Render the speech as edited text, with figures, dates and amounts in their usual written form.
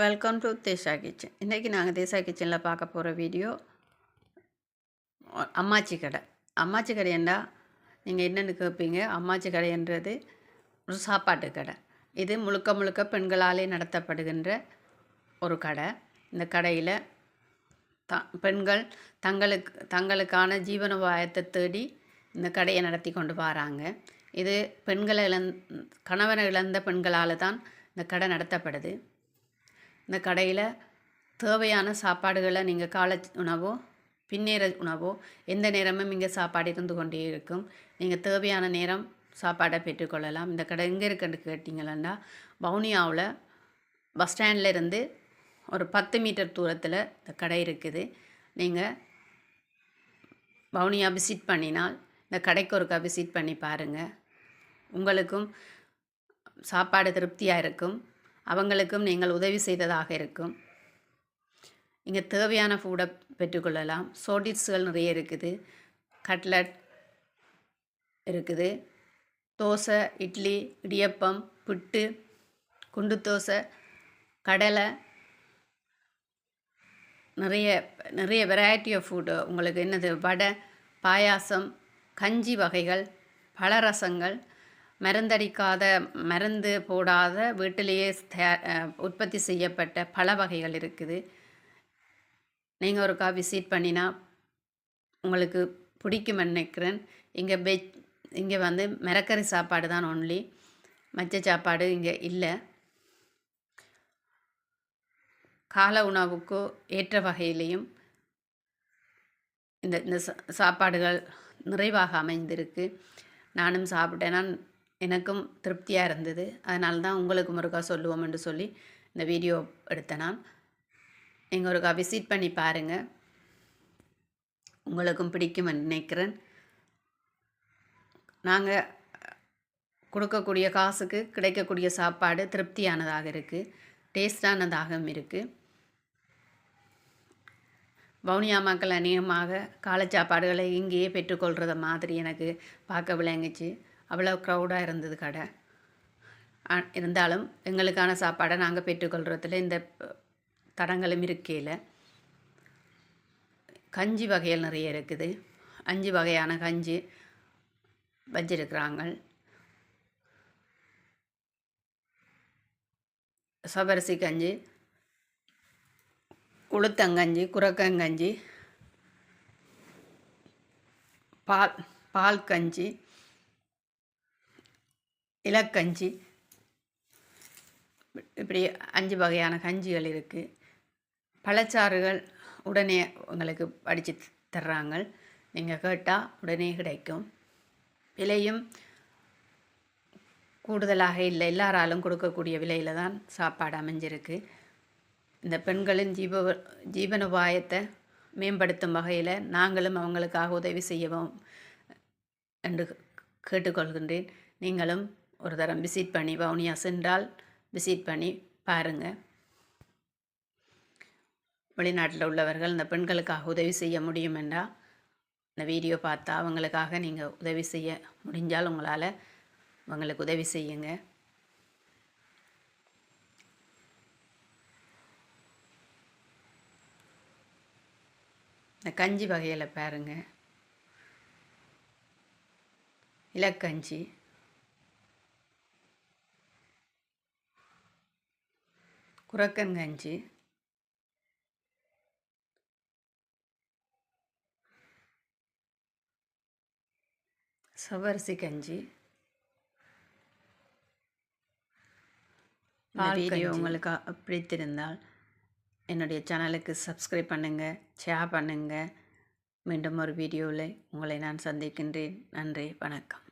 Welcome to Desai kitchen. இன்றைக்கி நாங்கள் தேசா கிச்சனில் பார்க்க போகிற வீடியோ அம்மாச்சி கடை. அம்மாச்சி கடையண்டா நீங்கள் என்னென்னு கேட்பீங்க. அம்மாச்சி கடைன்றது ஒரு சாப்பாட்டு கடை. இது முழுக்க முழுக்க பெண்களாலே நடத்தப்படுகின்ற ஒரு கடை. இந்த கடையில் பெண்கள் தங்களுக்கான ஜீவனோபாயத்தை தேடி இந்த கடையை நடத்தி கொண்டு வராங்க. இது கணவனை இழந்த பெண்களால் தான் இந்த கடை நடத்தப்படுது. இந்த கடையில் தேவையான சாப்பாடுகளை நீங்கள் காலை உணவோ பின்னேற உணவோ எந்த நேரமும் இங்கே சாப்பாடு இருந்து கொண்டே இருக்கும். நீங்கள் தேவையான நேரம் சாப்பாடை பெற்றுக்கொள்ளலாம். இந்த கடை எங்கே இருக்குன்னு கேட்டிங்களா, வவுனியாவில் பஸ் ஸ்டாண்டில் இருந்து ஒரு 10 மீட்டர் தூரத்தில் இந்த கடை இருக்குது. நீங்கள் வவுனியா விசிட் பண்ணினால் இந்த கடைக்கு ஒருக்கா விசிட் பண்ணி பாருங்கள். உங்களுக்கும் சாப்பாடு திருப்தியாக இருக்கும், அவங்களுக்கும் நீங்கள் உதவி செய்ததாக இருக்கும். இங்கே தேவையான ஃபுட்டை பெற்றுக்கொள்ளலாம். சோடிஸ்கள் நிறைய இருக்குது, கட்லட் இருக்குது, தோசை, இட்லி, இடியப்பம், புட்டு, குண்டு தோசை, கடலை, நிறைய வெரைட்டி ஆஃப் ஃபுட்டு. உங்களுக்கு என்னது வடை, பாயாசம், கஞ்சி வகைகள், பழரசங்கள், மருந்து போடாத வீட்டிலேயே உற்பத்தி செய்யப்பட்ட பல வகைகள் இருக்குது. நீங்கள் ஒருக்கா விசிட் பண்ணினா உங்களுக்கு பிடிக்கும் நினைக்கிறேன். இங்கே வந்து மிரக்கறி சாப்பாடு தான் ஒன்லி, மற்ற சாப்பாடு இங்கே இல்லை. காலை உணவுக்கு ஏற்ற வகையிலையும் இந்த சாப்பாடுகள் நிறைவாக அமைந்திருக்கு. நானும் சாப்பிட்டேன்னா எனக்கும் திருப்தியாக இருந்தது. அதனால தான் உங்களுக்கும் ஒருக்கா சொல்லுவோம் என்று சொல்லி இந்த வீடியோ எடுத்தேன். நான் நீங்கள் ஒருக்கா விசிட் பண்ணி பாருங்கள், உங்களுக்கும் பிடிக்கும் நினைக்கிறேன். நாங்கள் கொடுக்கக்கூடிய காசுக்கு கிடைக்கக்கூடிய சாப்பாடு திருப்தியானதாக இருக்குது, டேஸ்டானதாகவும் இருக்குது. வவுனியா மக்கள் அநேகமாக காலை சாப்பாடுகளை இங்கேயே பெற்றுக்கொள்கிறத மாதிரி எனக்கு பார்க்க விளங்குச்சு. அவ்வளோ க்ரௌடாக இருந்தது கடை. இருந்தாலும் எங்களுக்கான சாப்பாடை நாங்கள் பெற்றுக்கொள்கிறதுல இந்த தடங்களும் இருக்கையில். கஞ்சி வகைகள் நிறைய இருக்குது. 5 வகையான கஞ்சி வச்சிருக்கிறாங்க. சவரிசி கஞ்சி, உளுத்தங்கஞ்சி, குரக்கங்கஞ்சி, பால் கஞ்சி, இலக்கஞ்சி, இப்படி 5 வகையான கஞ்சிகள் இருக்குது. பழச்சாறுகள் உடனே உங்களுக்கு அடித்து தர்றாங்க. நீங்கள் கேட்டால் உடனே கிடைக்கும். விலையும் கூடுதலாக இல்லை, எல்லாராலும் கொடுக்கக்கூடிய விலையில் தான் சாப்பாடு அமைஞ்சிருக்கு. இந்த பெண்களின் ஜீவனோபாயத்தை மேம்படுத்தும் வகையில் நாங்களும் அவங்களுக்காக உதவி செய்யவும் என்று கேட்டுக்கொள்கின்றேன். நீங்களும் ஒரு தரம் விசிட் பண்ணி, வவுனியா சென்றால் விசிட் பண்ணி பாருங்கள். வெளிநாட்டில் உள்ளவர்கள் இந்த பெண்களுக்காக உதவி செய்ய முடியும் என்றால் இந்த வீடியோ பார்த்தா அவங்களுக்காக நீங்கள் உதவி செய்ய முடிஞ்சால் உங்களால் அவங்களுக்கு உதவி செய்யுங்க. இந்த கஞ்சி வகையில் பாருங்கள். இலக்கஞ்சி, குரக்கங்கஞ்சி, சவரிசி கஞ்சி. வீடியோ உங்களுக்கு பிடித்திருந்தால் என்னுடைய சேனலுக்கு சப்ஸ்கிரைப் பண்ணுங்கள், ஷேர் பண்ணுங்கள். மீண்டும் ஒரு வீடியோவில் உங்களை நான் சந்திக்கின்றேன். நன்றி, வணக்கம்.